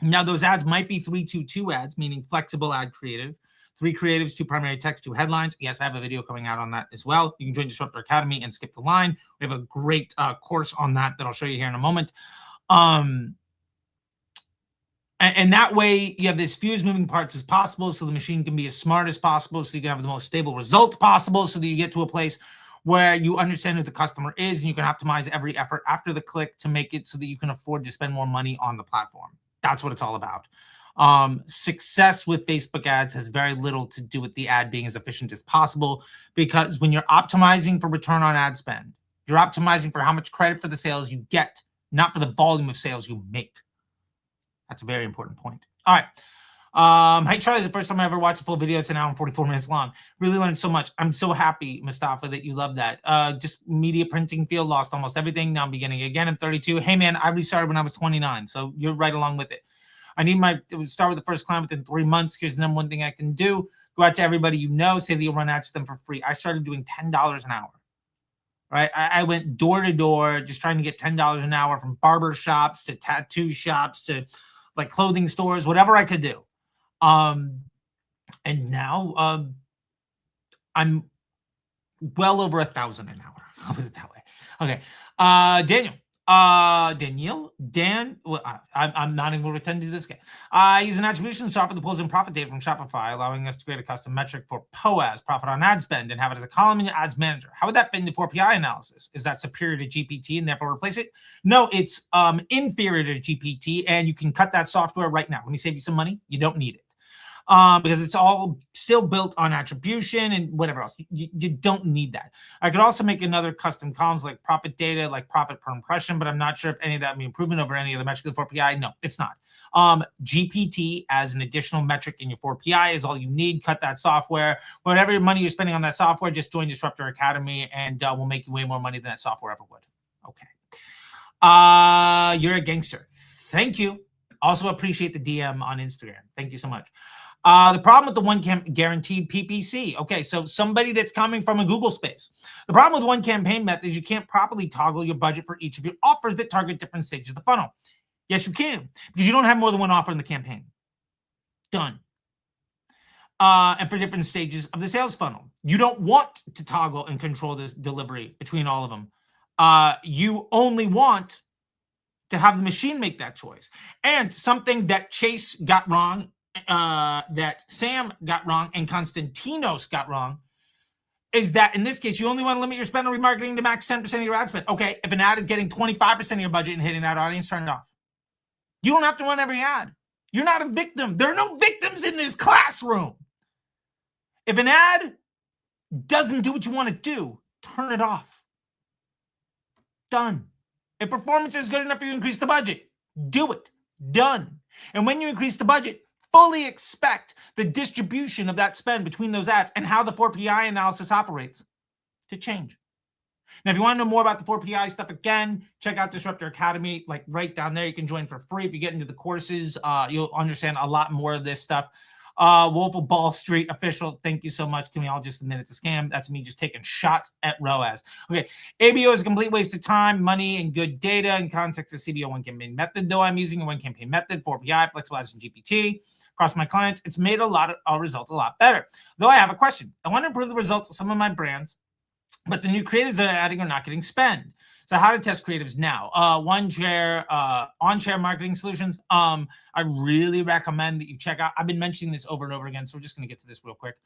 Now, those ads might be 3-2-2 ads, meaning flexible ad creative. 3 creatives, 2 primary text, 2 headlines. Yes, I have a video coming out on that as well. You can join Disruptor Academy and skip the line. We have a great course on that I'll show you here in a moment. And that way, you have as few as moving parts as possible so the machine can be as smart as possible so you can have the most stable result possible so that you get to a place where you understand who the customer is and you can optimize every effort after the click to make it so that you can afford to spend more money on the platform. That's what it's all about. Success with Facebook ads has very little to do with the ad being as efficient as possible because when you're optimizing for return on ad spend, you're optimizing for how much credit for the sales you get, not for the volume of sales you make. That's a very important point. All right. Hey, Charlie, the first time I ever watched a full video, it's an hour and 44 minutes long. Really learned so much. I'm so happy, Mustafa, that you love that. Just media printing field, lost almost everything. Now I'm beginning again. I'm 32. Hey, man, I restarted when I was 29, so you're right along with it. I need start with the first client within 3 months. Here's the number one thing I can do. Go out to everybody you know, say that you'll run ads to them for free. I started doing $10 an hour. Right, I went door to door, just trying to get $10 an hour from barber shops to tattoo shops to like clothing stores, whatever I could do. And now I'm well over 1,000 an hour. I'll put it that way. Okay. I'm not even going to pretend to do this guy. I use an attribution software that pulls in profit data from Shopify, allowing us to create a custom metric for POAS, profit on ad spend, and have it as a column in the ads manager. How would that fit into 4PI analysis? Is that superior to GPT and therefore replace it? No, it's inferior to GPT, and you can cut that software right now. Let me save you some money. You don't need it. Because it's all still built on attribution and whatever else. You don't need that. I could also make another custom columns like profit data, like profit per impression, but I'm not sure if any of that would be improvement over any of the metrics of the 4PI. No, it's not. GPT as an additional metric in your 4PI is all you need. Cut that software. Whatever money you're spending on that software, just join Disruptor Academy and we'll make you way more money than that software ever would. Okay. You're a gangster. Thank you. Also appreciate the DM on Instagram. Thank you so much. The problem with the one guaranteed PPC. Okay, so somebody that's coming from a Google space. The problem with one campaign method is you can't properly toggle your budget for each of your offers that target different stages of the funnel. Yes, you can, because you don't have more than one offer in the campaign. Done. And for different stages of the sales funnel. You don't want to toggle and control this delivery between all of them. You only want to have the machine make that choice. And something that Chase got wrong, that Sam got wrong, and Konstantinos got wrong, is that in this case, you only want to limit your spend on remarketing to max 10% of your ad spend. Okay, if an ad is getting 25% of your budget and hitting that audience, turn it off. You don't have to run every ad. You're not a victim. There are no victims in this classroom. If an ad doesn't do what you want to do, turn it off. Done. If performance is good enough for you to increase the budget, do it. Done. And when you increase the budget, fully expect the distribution of that spend between those ads and how the 4PI analysis operates to change. Now, if you want to know more about the 4PI stuff, again, check out Disruptor Academy, like right down there. You can join for free. If you get into the courses, you'll understand a lot more of this stuff. Wolf of Ball Street official, thank you so much. Can we all just admit it's a scam? That's me just taking shots at ROAS. Okay, ABO is a complete waste of time, money, and good data. In context of CBO one campaign method, though, I'm using a one campaign method, 4PI, flexible ads, and GPT. Across my clients, it's made a lot of results a lot better. Though I have a question. I want to improve the results of some of my brands, but the new creatives that I'm adding are not getting spend. So how to test creatives now? On-chair marketing solutions. I really recommend that you check out. I've been mentioning this over and over again, so we're just going to get to this real quick.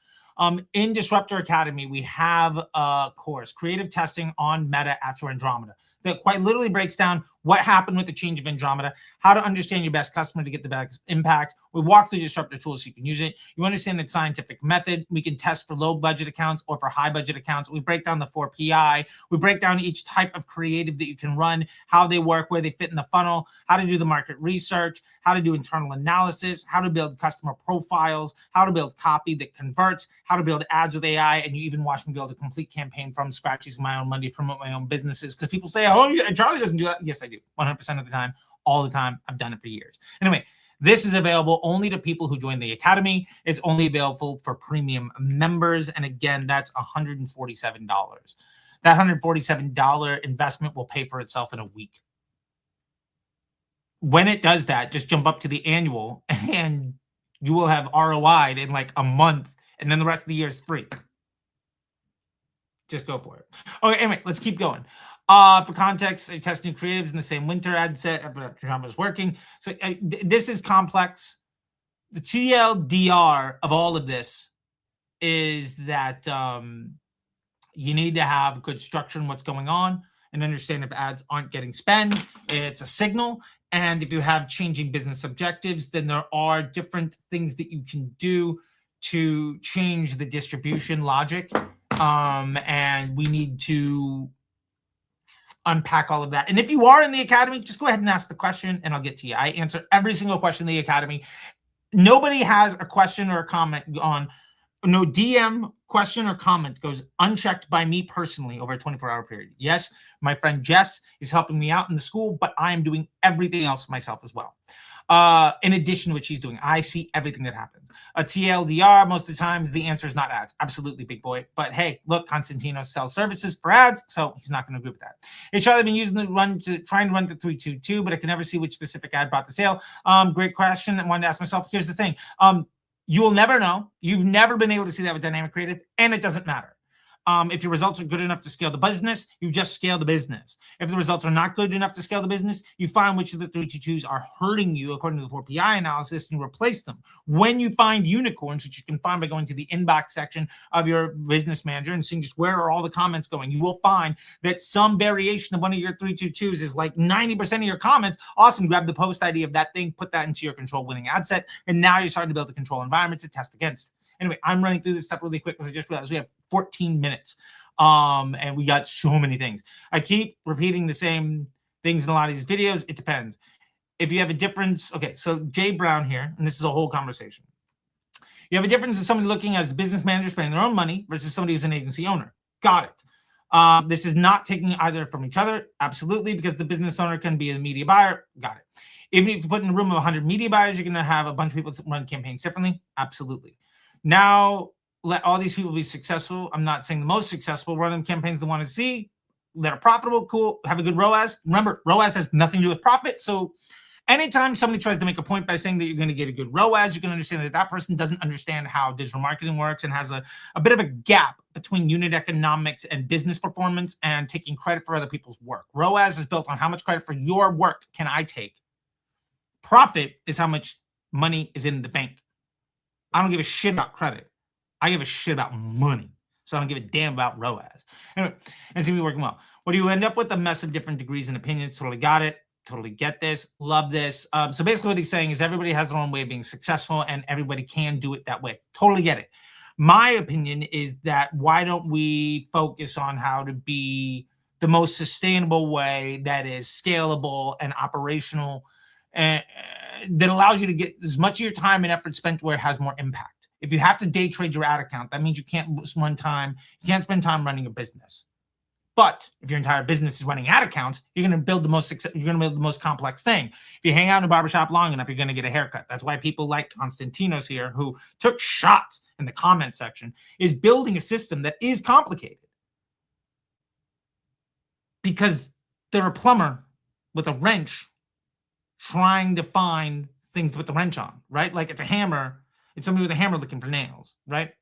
In Disruptor Academy, we have a course, Creative Testing on Meta After Andromeda, that quite literally breaks down what happened with the change of Andromeda, how to understand your best customer to get the best impact. We walk through Disruptor tools so you can use it. You understand the scientific method. We can test for low budget accounts or for high budget accounts. We break down the 4PI. We break down each type of creative that you can run, how they work, where they fit in the funnel, how to do the market research, how to do internal analysis, how to build customer profiles, how to build copy that converts, how to build ads with AI, and you even watch me build a complete campaign from scratch using my own money to promote my own businesses. Because people say, oh, yeah, Charley doesn't do that. Yes, I do. 100% of the time, all the time. I've done it for years. Anyway, this is available only to people who join the Academy. It's only available for premium members. And again, that's $147. That $147 investment will pay for itself in a week. When it does that, just jump up to the annual and you will have ROI'd in like a month. And then the rest of the year is free. Just go for it. Okay, anyway, let's keep going. For context, I test new creatives in the same winter ad set. Drama is working. So this is complex. The TLDR of all of this is that you need to have good structure in what's going on and understand if ads aren't getting spent. It's a signal. And if you have changing business objectives, then there are different things that you can do to change the distribution logic. And we need to unpack all of that. And if you are in the Academy, just go ahead and ask the question and I'll get to you. I answer every single question in the Academy. Nobody has a question or a comment on, no DM question or comment goes unchecked by me personally over a 24-hour period. Yes, my friend Jess is helping me out in the school, but I am doing everything else myself as well. In addition to what she's doing, I see everything that happens. A TLDR, most of the times, the answer is not ads. Absolutely, big boy. But hey, look, Constantino sells services for ads, so he's not going to agree with that. Charley, I've been using the trying to run the 322, but I can never see which specific ad brought the sale. Great question. I wanted to ask myself, here's the thing. You will never know. You've never been able to see that with dynamic creative, and it doesn't matter. If your results are good enough to scale the business, you just scale the business. If the results are not good enough to scale the business, you find which of the 322s are hurting you according to the 4PI analysis and you replace them. When you find unicorns, which you can find by going to the inbox section of your business manager and seeing just where are all the comments going, you will find that some variation of one of your 322s is like 90% of your comments. Awesome. Grab the post ID of that thing, put that into your control winning ad set, and now you're starting to build a control environment to test against. Anyway, I'm running through this stuff really quick because I just realized we have 14 minutes and we got so many things. I keep repeating the same things in a lot of these videos. It depends. If you have a difference, okay, so Jay Brown here, and this is a whole conversation. You have a difference in somebody looking as a business manager spending their own money versus somebody who's an agency owner. Got it. This is not taking either from each other. Absolutely, because the business owner can be a media buyer. Got it. Even if you put in a room of 100 media buyers, you're going to have a bunch of people run campaigns differently. Absolutely. Now, let all these people be successful. I'm not saying the most successful. Run them campaigns they want to see that are profitable, cool, have a good ROAS. Remember, ROAS has nothing to do with profit. So Anytime somebody tries to make a point by saying that you're going to get a good ROAS, you can understand that that person doesn't understand how digital marketing works and has a bit of a gap between unit economics and business performance and taking credit for other people's work. ROAS is built on how much credit for your work can I take. Profit is how much money is in the bank. I don't give a shit about credit. I give a shit about money. So I don't give a damn about ROAS. Anyway, and seem to be working well. What do you end up with? A mess of different degrees and opinions. Totally got it. Totally get this. Love this. So basically what he's saying is everybody has their own way of being successful and everybody can do it that way. Totally get it. My opinion is that why don't we focus on how to be the most sustainable way that is scalable and operational and that allows you to get as much of your time and effort spent where it has more impact. If you have to day trade your ad account, that means you can't spend time running a business. But if your entire business is running ad accounts, you're going to build the most complex thing. If you hang out in a barbershop long enough, you're going to get a haircut. That's why people like Constantinos here, who took shots in the comment section, is building a system that is complicated. Because they're a plumber with a wrench trying to find things to put the wrench on, right? Like it's a hammer. It's somebody with a hammer looking for nails, right?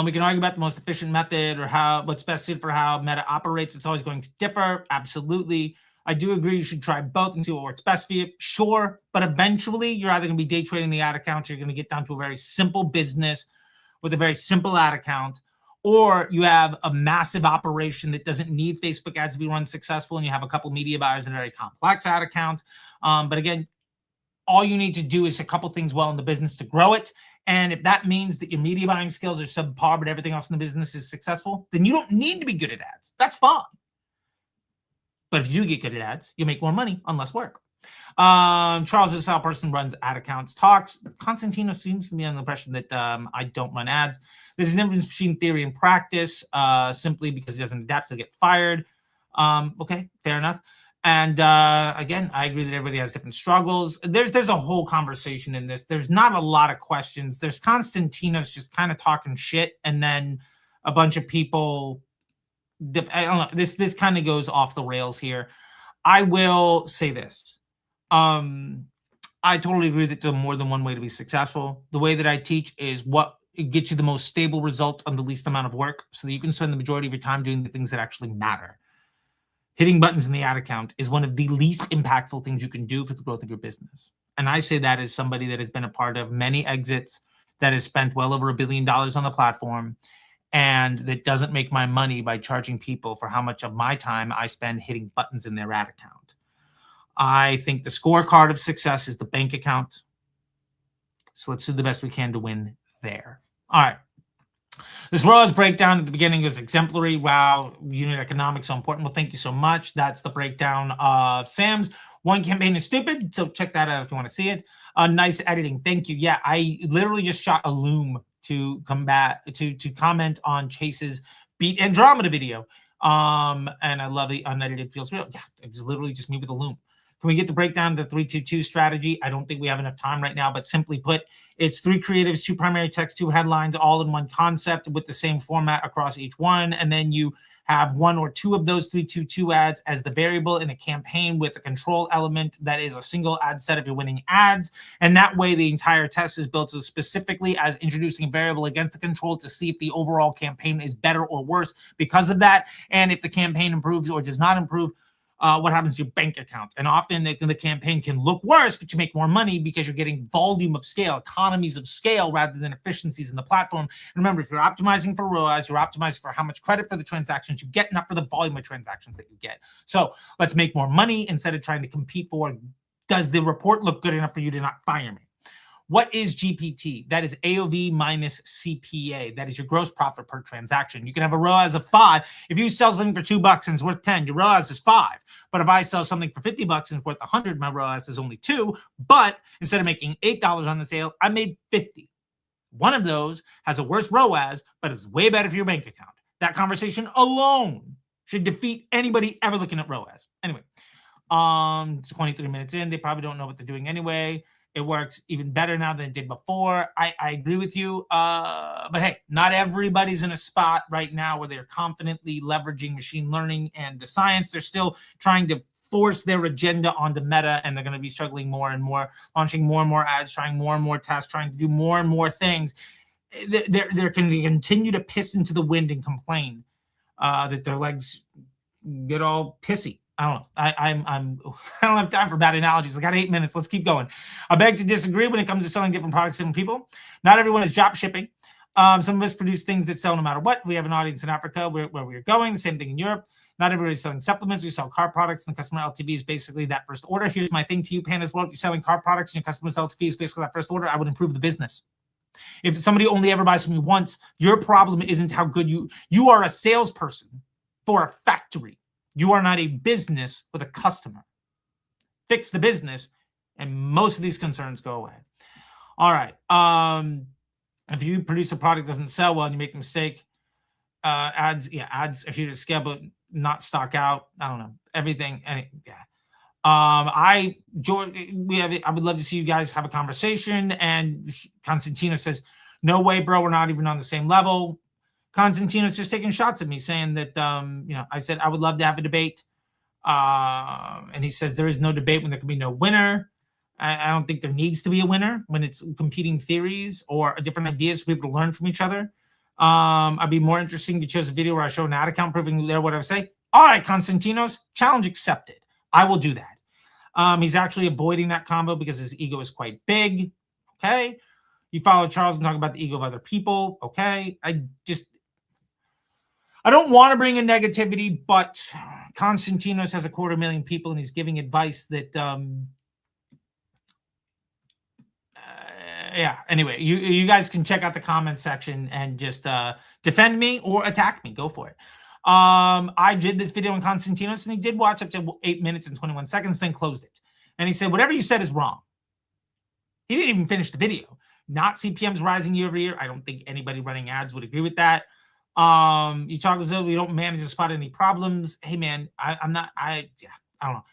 We can argue about the most efficient method or what's best suited for how Meta operates. It's always going to differ. Absolutely. I do agree you should try both and see what works best for you. Sure. But eventually you're either going to be day trading the ad account or you're going to get down to a very simple business with a very simple ad account, or you have a massive operation that doesn't need Facebook ads to be run successful and you have a couple media buyers and a very complex ad account. But again, all you need to do is a couple things well in the business to grow it. And if that means that your media buying skills are subpar, but everything else in the business is successful, then you don't need to be good at ads. That's fine. But if you do get good at ads, you'll make more money on less work. Charles, this is how a person runs ad accounts. Talks. Constantino seems to be under the impression that I don't run ads. There's a difference between theory and practice. Simply because he doesn't adapt, he'll get fired. Okay, fair enough. And again, I agree that everybody has different struggles. There's a whole conversation in this. There's not a lot of questions. There's Constantinos just kind of talking shit, and then a bunch of people. I don't know. This kind of goes off the rails here. I will say this. I totally agree that there's more than one way to be successful. The way that I teach is what gets you the most stable result on the least amount of work, so that you can spend the majority of your time doing the things that actually matter. Hitting buttons in the ad account is one of the least impactful things you can do for the growth of your business. And I say that as somebody that has been a part of many exits, that has spent well over $1 billion on the platform, and that doesn't make my money by charging people for how much of my time I spend hitting buttons in their ad account. I think the scorecard of success is the bank account. So let's do the best we can to win there. All right. This ROAS breakdown at the beginning was exemplary. Wow, unit economics so important. Well, thank you so much. That's the breakdown of Sam's. One campaign is stupid, so check that out if you want to see it. Nice editing. Thank you. Yeah, I literally just shot a loom to comment on Chase's Beat Andromeda video. And I love the unedited feels real. Yeah, it's literally just me with a loom. Can we get the breakdown of the 3-2-2 strategy? I don't think we have enough time right now, but simply put, it's 3 creatives, 2 primary text, 2 headlines, all in one concept with the same format across each one. And then you have 1 or 2 of those 3-2-2 ads as the variable in a campaign with a control element that is a single ad set if you're winning ads. And that way the entire test is built specifically as introducing a variable against the control to see if the overall campaign is better or worse because of that. And if the campaign improves or does not improve, what happens to your bank account. And often the campaign can look worse, but you make more money because you're getting volume of scale, economies of scale, rather than efficiencies in the platform. And remember, if you're optimizing for ROAS, you're optimizing for how much credit for the transactions you get, not for the volume of transactions that you get. So let's make more money instead of trying to compete for, does the report look good enough for you to not fire me? What is GPT? That is AOV minus CPA. That is your gross profit per transaction. You can have a ROAS of 5. If you sell something for $2 and it's worth 10, your ROAS is 5. But if I sell something for $50 and it's worth 100, my ROAS is only 2. But instead of making $8 on the sale, I made 50. One of those has a worse ROAS, but it's way better for your bank account. That conversation alone should defeat anybody ever looking at ROAS. Anyway, 23 minutes in, they probably don't know what they're doing anyway. It works even better now than it did before. I agree with you. But hey, not everybody's in a spot right now where they're confidently leveraging machine learning and the science. They're still trying to force their agenda onto Meta, and they're going to be struggling more and more, launching more and more ads, trying more and more tests, trying to do more and more things. They're going to continue to piss into the wind and complain that their legs get all pissy. I don't know. I don't have time for bad analogies. I got 8 minutes. Let's keep going. I beg to disagree when it comes to selling different products to different people. Not everyone is drop shipping. Some of us produce things that sell no matter what. We have an audience in Africa where we're going. The same thing in Europe. Not everybody's selling supplements. We sell car products, and the customer LTV is basically that first order. Here's my thing to you, Pan, as well. If you're selling car products and your customer's LTV is basically that first order, I would improve the business. If somebody only ever buys from you once, your problem isn't how good you are a salesperson for a factory. You are not a business with a customer. Fix the business, and most of these concerns go away. All right. If you produce a product that doesn't sell well and you make a mistake, ads are here to scale, but not stock out. I don't know. Everything. I would love to see you guys have a conversation. And Constantino says, no way, bro. We're not even on the same level. Constantino's just taking shots at me, saying that, I said I would love to have a debate. And he says there is no debate when there can be no winner. I don't think there needs to be a winner when it's competing theories or different ideas for people to learn from each other. I'd be more interesting to choose a video where I show an ad account proving there what I say. All right, Constantinos, challenge accepted. I will do that. He's actually avoiding that combo because his ego is quite big. Okay. You follow Charles and talk about the ego of other people. Okay. I don't want to bring in negativity, but Constantinos has 250,000 people and he's giving advice that, anyway, you guys can check out the comment section and just defend me or attack me. Go for it. I did this video on Constantinos and he did watch up to 8 minutes and 21 seconds, then closed it. And he said, whatever you said is wrong. He didn't even finish the video. Not CPMs rising year over year. I don't think anybody running ads would agree with that. You talk as though we don't manage to spot any problems. Hey man, I don't know.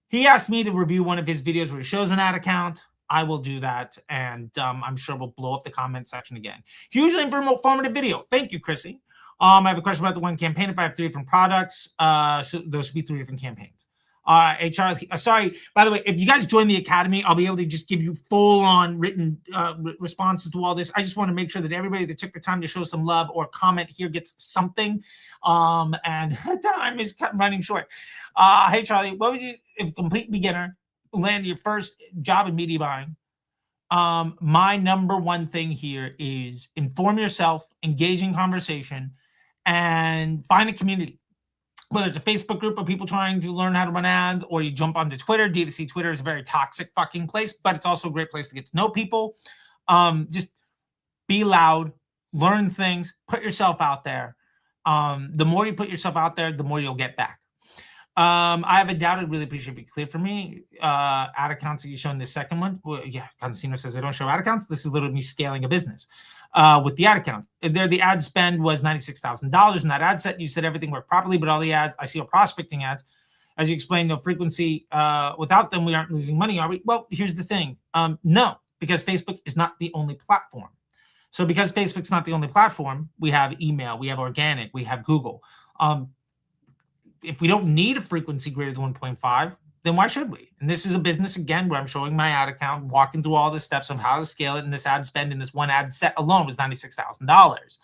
He asked me to review one of his videos where he shows an ad account. I will do that, and I'm sure we'll blow up the comment section again. Hugely informative video. Thank you, Chrissy. I have a question about the one campaign. If I have 3 different products, so those should be 3 different campaigns. Hey, Charlie, sorry, by the way, if you guys join the Academy, I'll be able to just give you full-on written responses to all this. I just want to make sure that everybody that took the time to show some love or comment here gets something. And time is running short. Hey, Charlie, what would you, if a complete beginner, land your first job in media buying? My number one thing here is inform yourself, engage in conversation, and find a community. Whether it's a Facebook group of people trying to learn how to run ads, or you jump onto Twitter. D2C Twitter is a very toxic fucking place, but it's also a great place to get to know people. Just be loud, learn things, put yourself out there. The more you put yourself out there, the more you'll get back. I have a doubt. I'd really appreciate if you clear for me. Ad accounts that you show in the second one. Well, yeah, Constantino says they don't show ad accounts. This is literally me scaling a business with the ad account. There, the ad spend was $96,000 in that ad set. You said everything worked properly, but all the ads, I see are prospecting ads. As you explained, no frequency. Without them, we aren't losing money, are we? Well, here's the thing. No, because Facebook is not the only platform. So because Facebook's not the only platform, we have email, we have organic, we have Google. If we don't need a frequency greater than 1.5, then why should we? And this is a business, again, where I'm showing my ad account, walking through all the steps of how to scale it. And this ad spend in this one ad set alone was $96,000.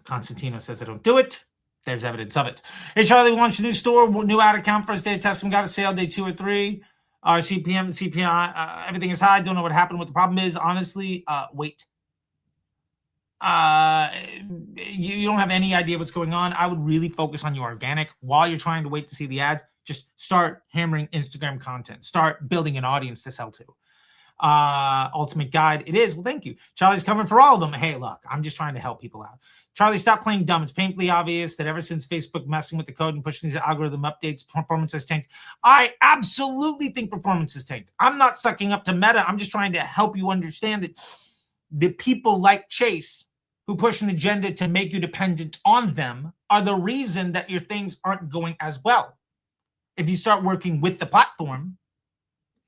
Constantino says I don't do it. There's evidence of it. Hey, Charlie, we launched a new store, new ad account, first day of testing. We got a sale day 2 or 3. Our CPM, everything is high. Don't know what happened. What the problem is, honestly, wait. You don't have any idea what's going on. I would really focus on your organic while you're trying to wait to see the ads. Just start hammering Instagram content. Start building an audience to sell to. Ultimate guide. It is. Well, thank you. Charlie's coming for all of them. Hey, look, I'm just trying to help people out. Charlie, stop playing dumb. It's painfully obvious that ever since Facebook messing with the code and pushing these algorithm updates, performance has tanked. I absolutely think performance has tanked. I'm not sucking up to Meta. I'm just trying to help you understand that the people like Chase who push an agenda to make you dependent on them are the reason that your things aren't going as well. If you start working with the platform,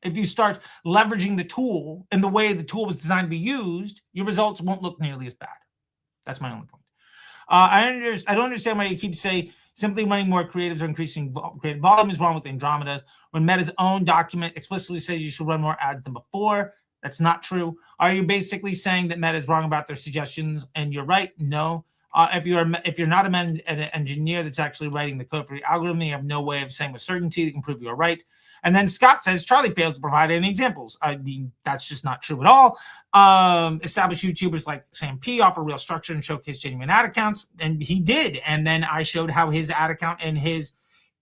if you start leveraging the tool in the way the tool was designed to be used, your results won't look nearly as bad. That's my only point. I don't understand why you keep saying Simply running more creatives or increasing creative volume is wrong with Andromeda's. When Meta's own document explicitly says you should run more ads than before, that's not true. Are you basically saying that Meta is wrong about their suggestions and you're right? No. If you're not an engineer that's actually writing the code for the algorithm, you have no way of saying with certainty that can prove you're right. And then Scott says Charley fails to provide any examples. I mean, that's just not true at all. Established YouTubers like Sam P offer real structure and showcase genuine ad accounts, and he did. And then I showed how his ad account and his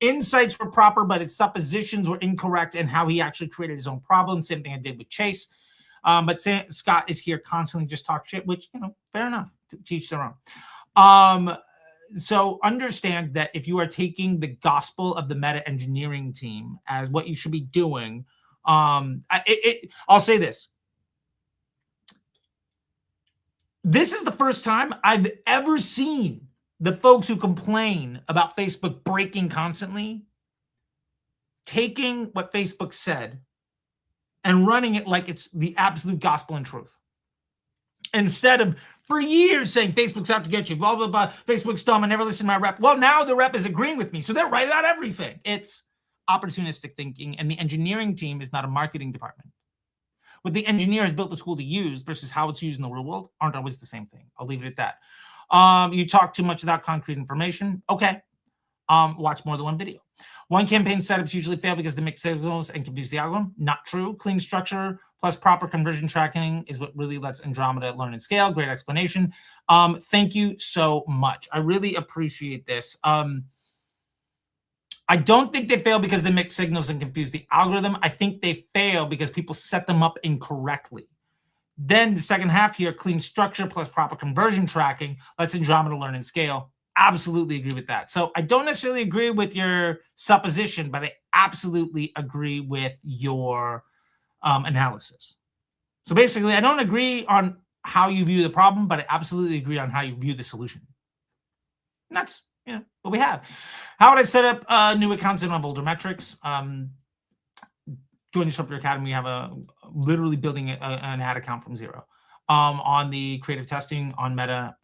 insights were proper, but his suppositions were incorrect, and how he actually created his own problem. Same thing I did with Chase. But Scott is here constantly just talk shit, which, fair enough, to teach their own. So understand that if you are taking the gospel of the meta engineering team as what you should be doing, I'll say this. This is the first time I've ever seen the folks who complain about Facebook breaking constantly, taking what Facebook said and running it like it's the absolute gospel and truth. Instead of for years saying Facebook's out to get you, blah, blah, blah, Facebook's dumb, I never listen to my rep. Well, now the rep is agreeing with me, so they're right about everything. It's opportunistic thinking, and the engineering team is not a marketing department. What the engineer has built the tool to use versus how it's used in the real world aren't always the same thing. I'll leave it at that. You talk too much without concrete information. Okay. Watch more than one video. One campaign setups usually fail because they mix signals and confuse the algorithm. Not true. Clean structure plus proper conversion tracking is what really lets Andromeda learn and scale. Great explanation. Thank you so much. I really appreciate this. I don't think they fail because they mix signals and confuse the algorithm. I think they fail because people set them up incorrectly. Then the second half here, clean structure plus proper conversion tracking lets Andromeda learn and scale. Absolutely agree with that. So I don't necessarily agree with your supposition, but I absolutely agree with your analysis. So basically, I don't agree on how you view the problem, but I absolutely agree on how you view the solution. And that's what we have. How would I set up new accounts and on older metrics? Join Disruptor Academy. We have literally building an ad account from zero on the creative testing on Meta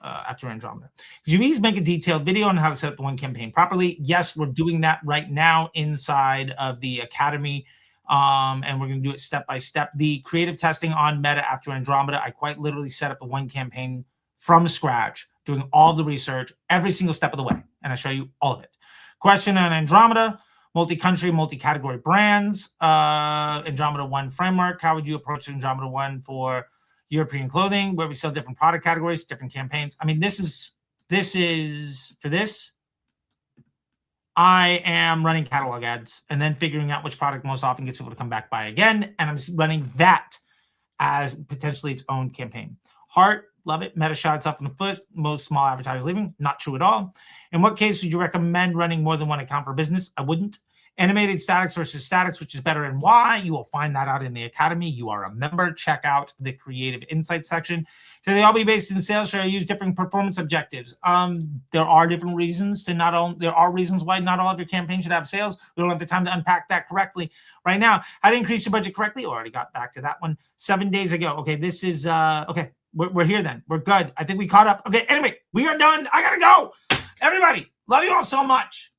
after Andromeda. Could you please make a detailed video on how to set up one campaign properly? Yes, we're doing that right now inside of the Academy, and we're going to do it step by step. The creative testing on Meta after Andromeda, I quite literally set up the one campaign from scratch, doing all the research every single step of the way, and I show you all of it. Question on Andromeda: multi-country, multi-category brands. Andromeda 1 framework. How would you approach Andromeda 1 for European clothing, where we sell different product categories, different campaigns? I mean, this is for this. I am running catalog ads and then figuring out which product most often gets people to come back by again, and I'm running that as potentially its own campaign. Heart, love it. Meta shot itself in the foot. Most small advertisers leaving. Not true at all. In what case would you recommend running more than one account for business? I wouldn't. Animated statics versus statics, which is better and why? You will find that out in the Academy. You are a member. Check out the Creative Insights section. Should they all be based in sales? Should I use different performance objectives? There are different reasons to not all. There are reasons why not all of your campaigns should have sales. We don't have the time to unpack that correctly right now. How to increase your budget correctly? Already got back to that one 7 days ago. Okay, this is okay. We're here then. We're good. I think we caught up. Okay, anyway, we are done. I gotta go. Everybody, love you all so much.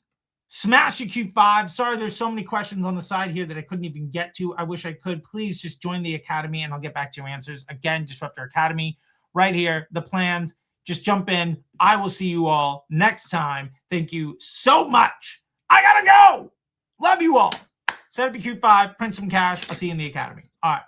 Smash your Q5. Sorry, there's so many questions on the side here that I couldn't even get to. I wish I could. Please just join the Academy and I'll get back to your answers. Again, Disruptor Academy right here. The plans. Just jump in. I will see you all next time. Thank you so much. I gotta go. Love you all. Set up your Q5. Print some cash. I'll see you in the Academy. All right.